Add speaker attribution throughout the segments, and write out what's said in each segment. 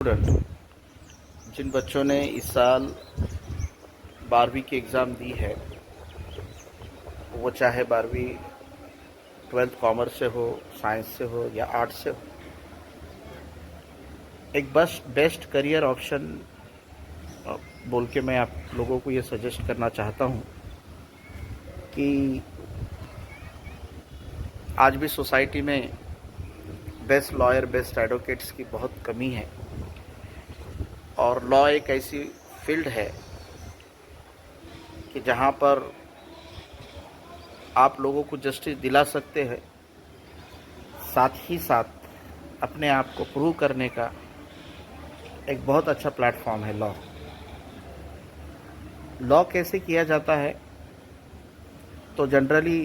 Speaker 1: Student जिन बच्चों ने इस साल 12वीं की एग्ज़ाम दी है, वो चाहे 12वीं 12th कॉमर्स से हो, साइंस से हो या आर्ट्स से हो, एक बेस्ट करियर ऑप्शन बोल के मैं आप लोगों को ये सजेस्ट करना चाहता हूँ कि आज भी सोसाइटी में बेस्ट लॉयर, बेस्ट एडवोकेट्स की बहुत कमी है। और लॉ एक ऐसी फील्ड है कि जहाँ पर आप लोगों को जस्टिस दिला सकते हैं, साथ ही साथ अपने आप को प्रूव करने का एक बहुत अच्छा प्लेटफॉर्म है लॉ। लॉ कैसे किया जाता है, तो जनरली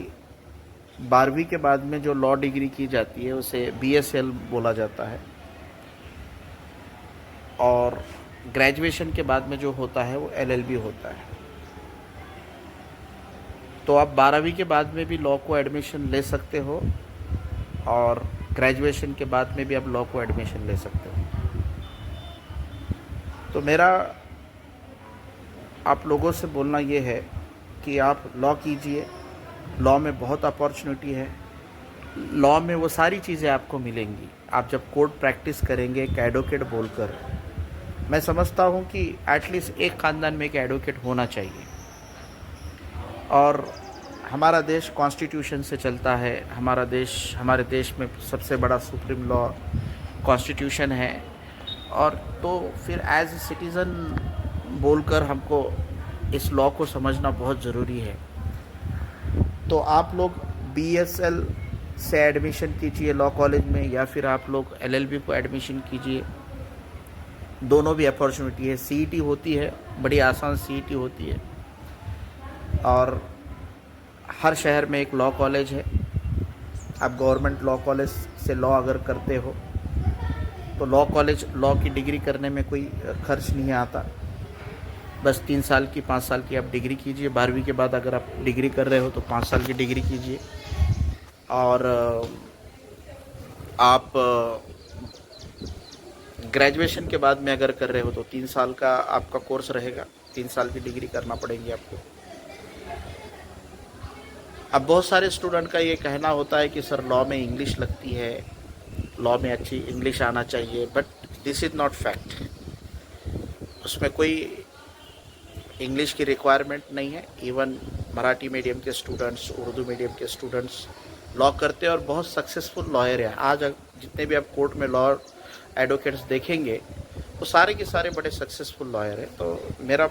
Speaker 1: 12वीं के बाद में जो लॉ डिग्री की जाती है उसे BSL बोला जाता है, और ग्रेजुएशन के बाद में जो होता है वो LLB होता है। तो आप 12वीं के बाद में भी लॉ को एडमिशन ले सकते हो और ग्रेजुएशन के बाद में भी आप लॉ को एडमिशन ले सकते हो। तो मेरा आप लोगों से बोलना ये है कि आप लॉ कीजिए। लॉ में बहुत अपॉर्चुनिटी है। लॉ में वो सारी चीज़ें आपको मिलेंगी। आप जब कोर्ट प्रैक्टिस करेंगे एक एडवोकेट बोलकर, मैं समझता हूँ कि एटलीस्ट एक ख़ानदान में एक एडवोकेट होना चाहिए। और हमारा देश कॉन्स्टिट्यूशन से चलता है। हमारे देश में सबसे बड़ा सुप्रीम लॉ कॉन्स्टिट्यूशन है। और तो फिर एज ए सिटीज़न बोलकर हमको इस लॉ को समझना बहुत ज़रूरी है। तो आप लोग BSL से एडमिशन कीजिए लॉ कॉलेज में, या फिर आप लोग LLB को एडमिशन कीजिए। दोनों भी अपॉर्चुनिटी है। CET होती है, बड़ी आसान CET होती है, और हर शहर में एक लॉ कॉलेज है। आप गवर्नमेंट लॉ कॉलेज से लॉ अगर करते हो तो लॉ की डिग्री करने में कोई खर्च नहीं आता। बस 3 साल की 5 साल की आप डिग्री कीजिए। 12वीं के बाद अगर आप डिग्री कर रहे हो तो 5 साल की डिग्री कीजिए। और आप ग्रेजुएशन के बाद में अगर कर रहे हो तो 3 साल का आपका कोर्स रहेगा। 3 साल की डिग्री करना पड़ेगी आपको। अब बहुत सारे स्टूडेंट का ये कहना होता है कि सर लॉ में इंग्लिश लगती है, लॉ में अच्छी इंग्लिश आना चाहिए, but this is not fact. उसमें कोई इंग्लिश की रिक्वायरमेंट नहीं है। इवन मराठी मीडियम के स्टूडेंट्स, उर्दू मीडियम के स्टूडेंट्स लॉ करते हैं और बहुत सक्सेसफुल लॉयर हैं। आज जितने भी आप कोर्ट में लॉ एडवोकेट्स देखेंगे वो सारे के सारे बड़े सक्सेसफुल लॉयर हैं। तो मेरा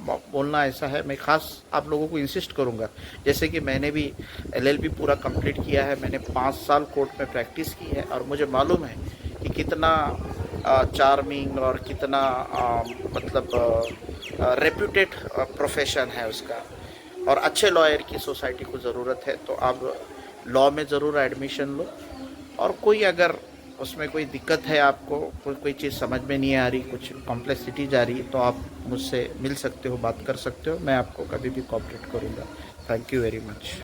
Speaker 1: बोलना ऐसा है, मैं ख़ास आप लोगों को इंसिस्ट करूंगा, जैसे कि मैंने भी LLB पूरा कंप्लीट किया है। मैंने 5 साल कोर्ट में प्रैक्टिस की है और मुझे मालूम है कि कितना चार्मिंग और कितना मतलब रेप्यूटेड प्रोफेशन है उसका, और अच्छे लॉयर की सोसाइटी को ज़रूरत है। तो आप लॉ में ज़रूर एडमिशन लो। और कोई अगर उसमें कोई दिक्कत है, आपको कोई चीज़ समझ में नहीं आ रही, कुछ कॉम्प्लेक्सिटीज आ रही, तो आप मुझसे मिल सकते हो, बात कर सकते हो। मैं आपको कभी भी कोऑपरेट करूँगा। Thank you very much.